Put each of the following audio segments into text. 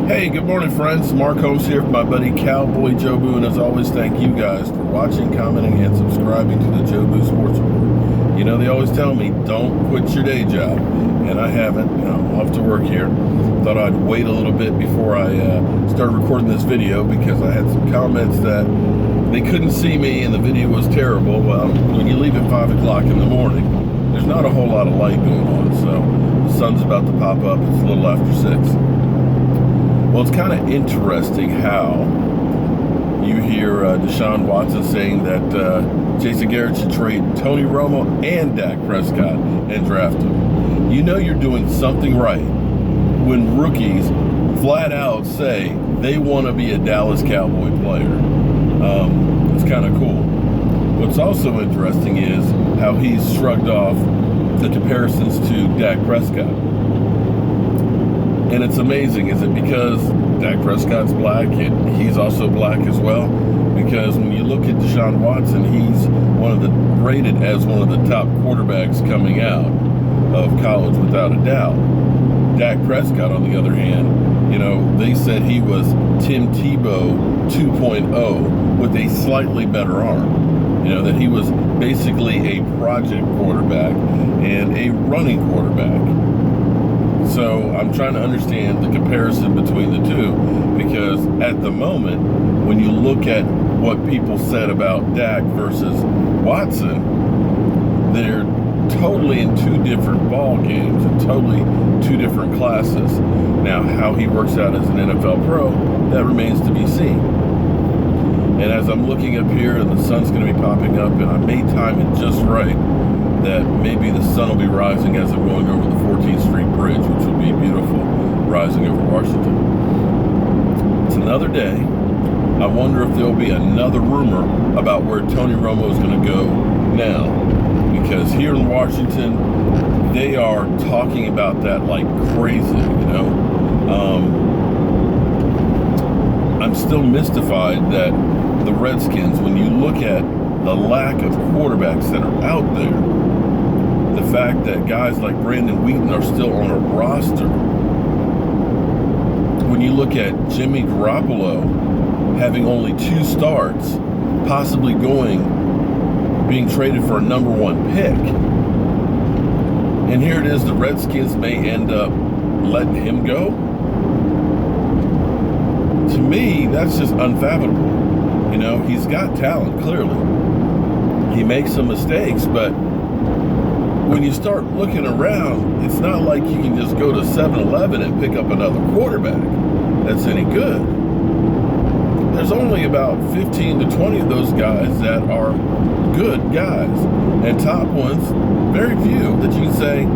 Hey, good morning, friends. Mark Holmes here for my buddy Cowboy Joe Boo, and as always, thank you guys for watching, commenting, and subscribing to the Joe Boo Sports Report. You know, they always tell me, don't quit your day job, and I haven't. I'm off to work here. Thought I'd wait a little bit before I started recording this video because I had some comments that they couldn't see me and the video was terrible. Well, when you leave at 5 o'clock in the morning, there's not a whole lot of light going on, so the sun's about to pop up. It's a little after 6. Well, it's kind of interesting how you hear DeShaun Watson saying that Jason Garrett should trade Tony Romo and Dak Prescott and draft him. You know you're doing something right when rookies flat out say they want to be a Dallas Cowboy player. It's kind of cool. What's also interesting is how he's shrugged off the comparisons to Dak Prescott. And it's amazing. Is it because Dak Prescott's black and he's also black as well? Because when you look at DeShaun Watson, he's rated as one of the top quarterbacks coming out of college without a doubt. Dak Prescott, on the other hand, you know, they said he was Tim Tebow 2.0 with a slightly better arm. You know, that he was basically a project quarterback and a running quarterback. So I'm trying to understand the comparison between the two, because at the moment, when you look at what people said about Dak versus Watson, they're totally in two different ball games and totally two different classes. Now, how he works out as an NFL pro, that remains to be seen. And as I'm looking up here and the sun's going to be popping up, and I may time it just right, that maybe the sun will be rising as I'm going over the 14th Street Bridge, which will be beautiful, rising over Washington. It's another day. I wonder if there'll be another rumor about where Tony Romo is going to go now. Because here in Washington, they are talking about that like crazy, you know. I'm still mystified that the Redskins, when you look at the lack of quarterbacks that are out there, the fact that guys like Brandon Wheaton are still on a roster. When you look at Jimmy Garoppolo having only 2 starts, possibly being traded for a number 1 pick. And here it is, the Redskins may end up letting him go. To me, that's just unfathomable. You know, he's got talent, clearly. He makes some mistakes, but when you start looking around, it's not like you can just go to 7-Eleven and pick up another quarterback that's any good. There's only about 15 to 20 of those guys that are good guys. And top ones, very few that you can say,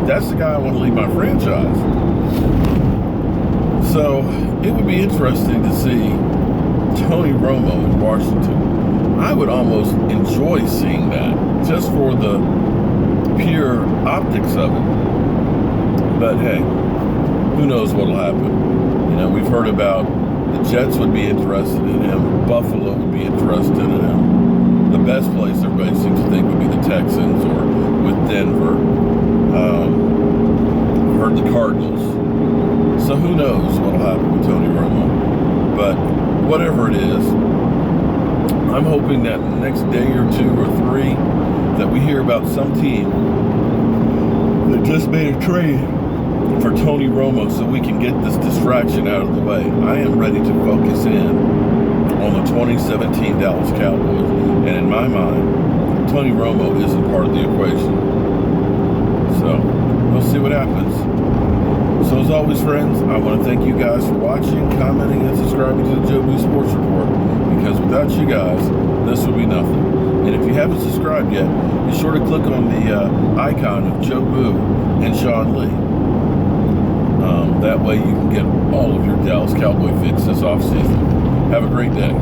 that's the guy I want to lead my franchise. So it would be interesting to see Tony Romo in Washington. I would almost enjoy seeing that, just for the pure optics of it. But hey, who knows what'll happen? You know, we've heard about the Jets would be interested in him, Buffalo would be interested in him. The best place everybody seems to think would be the Texans or with Denver. I've heard the Cardinals. So who knows what'll happen with Tony Romo? But whatever it is, I'm hoping that in the next day or 2 or 3 that we hear about some team that just made a trade for Tony Romo so we can get this distraction out of the way. I am ready to focus in on the 2017 Dallas Cowboys. And in my mind, Tony Romo isn't part of the equation. So we'll see what happens. So as always, friends, I want to thank you guys for watching, commenting, and subscribing to the Joe Boo Sports Report, because without you guys, this would be nothing. And if you haven't subscribed yet, be sure to click on the icon of Joe Boo and Sean Lee. That way you can get all of your Dallas Cowboy fix this offseason. Have a great day.